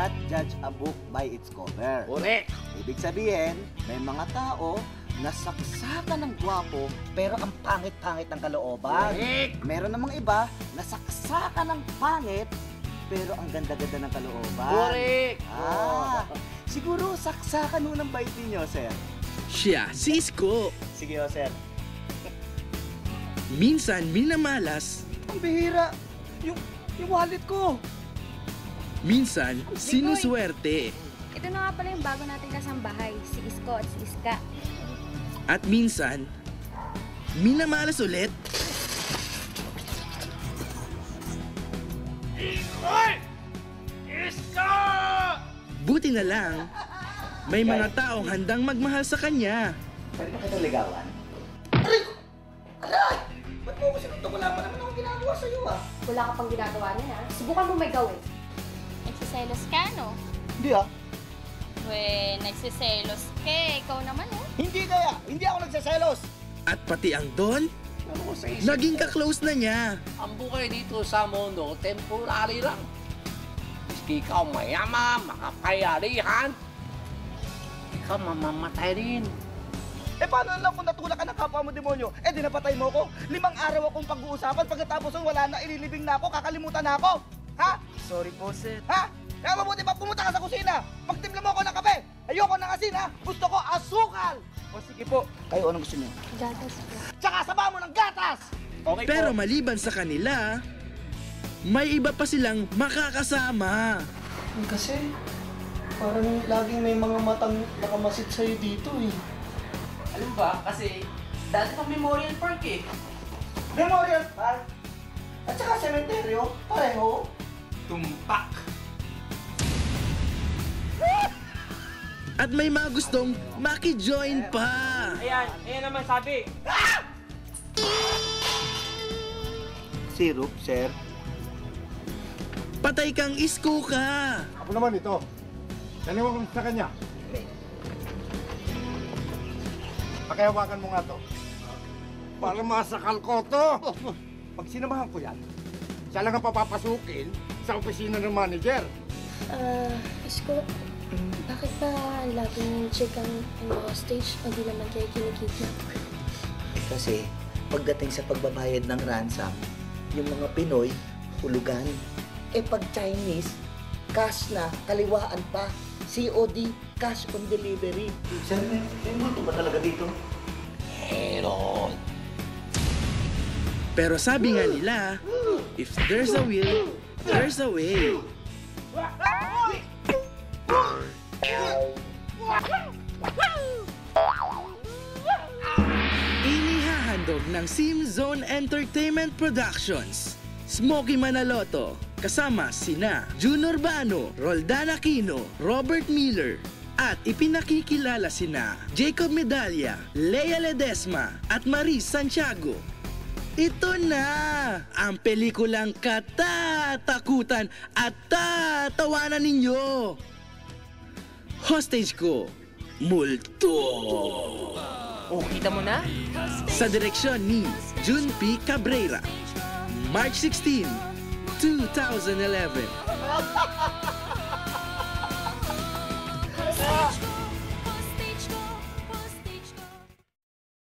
not judge a book by its cover. Correct! Ibig sabihin, may mga tao na saksakan ng gwapo pero ang pangit-pangit ng kalooban. Correct! Meron namang iba na saksakan ng pangit pero ang ganda-ganda ng kalooban. Correct! Siguro saksakan ho ng bait niyo, sir. Siya, si Isko. Sige ho, sir. Minsan minamalas, Ang bihira! Yung wallet ko! minsan sinuswerte. Ito na nga pala yung bago nating kasambahay, si Isko at si Iska. At minsan, minamalas ulit. Ikoy! Isko! Buti na lang, may mga taong handang magmahal sa kanya. Pwede ba kitang ligawan? Aray! Aray! Ba't mo ko sinuntok? Wala pa naman akong ginagawa sa'yo, ah. Wala ka pang ginagawa niya na. Subukan mo may gawin. Nagsiselos ka, no? Hindi, ah. We, nagsiselos ka. Ikaw naman, oh. Hindi kaya! Hindi ako nagsaselos! At pati ang Don, Ano ko sa isip? naging kaklose na niya. Ang buhay dito sa mundo, temporary lang. Maski ikaw mayaman, makapayarihan, ikaw mamamatay rin. Eh paano lang kung natulak ka ng kapwa mo demonyo? Eh di napatay mo ko. 5 araw akong pag-uusapan, pagkatapos wala na, ililibing na ako, kakalimutan na ako. Ha? Sorry po, sir. Ha? Kaya mabuti pa pumunta ka sa kusina. Pagtimpla mo ako ng kape. Ayoko ng asin, ha? Gusto ko asukal. O sige po. Kayo, anong gusto niyo? Gatas po. Tsaka saba mo ng gatas. Okay Pero po. maliban sa kanila, may iba pa silang makakasama. Kasi, parang laging may mga matang nakamasid sa'yo dito eh. Alam ba? Kasi dati pang Memorial Park eh. Memorial Park. At saka sementeryo. Pareho. Tumpak! At may mga gustong maki-join pa. Ayan naman sabi. Syrup, sir. Patay kang Isko ka. Ako naman ito. Dalawa ko sa kanya. Pakihawakan mo nga to. Para masakal ko to. Pag sinamahan ko yan, siya lang ang papapasukin sa opisina ng manager. Isko, bakit ba laging check ang hostage o di naman kayo kinikidnap? Kasi pagdating sa pagbabayad ng ransom, yung mga Pinoy, hulugan. Eh pag Chinese, cash na, kaliwaan pa. COD, cash on delivery. Sir, may multo ba talaga dito? Meron. Pero sabi nga nila, if there's a will, there's a way. Inihahandog ng Sim Zone Entertainment Productions, Smokey Manaloto, kasama sina Jun Urbano, Roldan Aquino, Robert Miller, at ipinakikilala sina Jacob Medalla, Lea Ledesma, at Marie Santiago. Ito na ang pelikulang katatakutan at tatawanan ninyo. Hostage ko, Multo. Oh, kita mo na? Sa direksyon ni Jun P. Cabrera. March 16, 2011.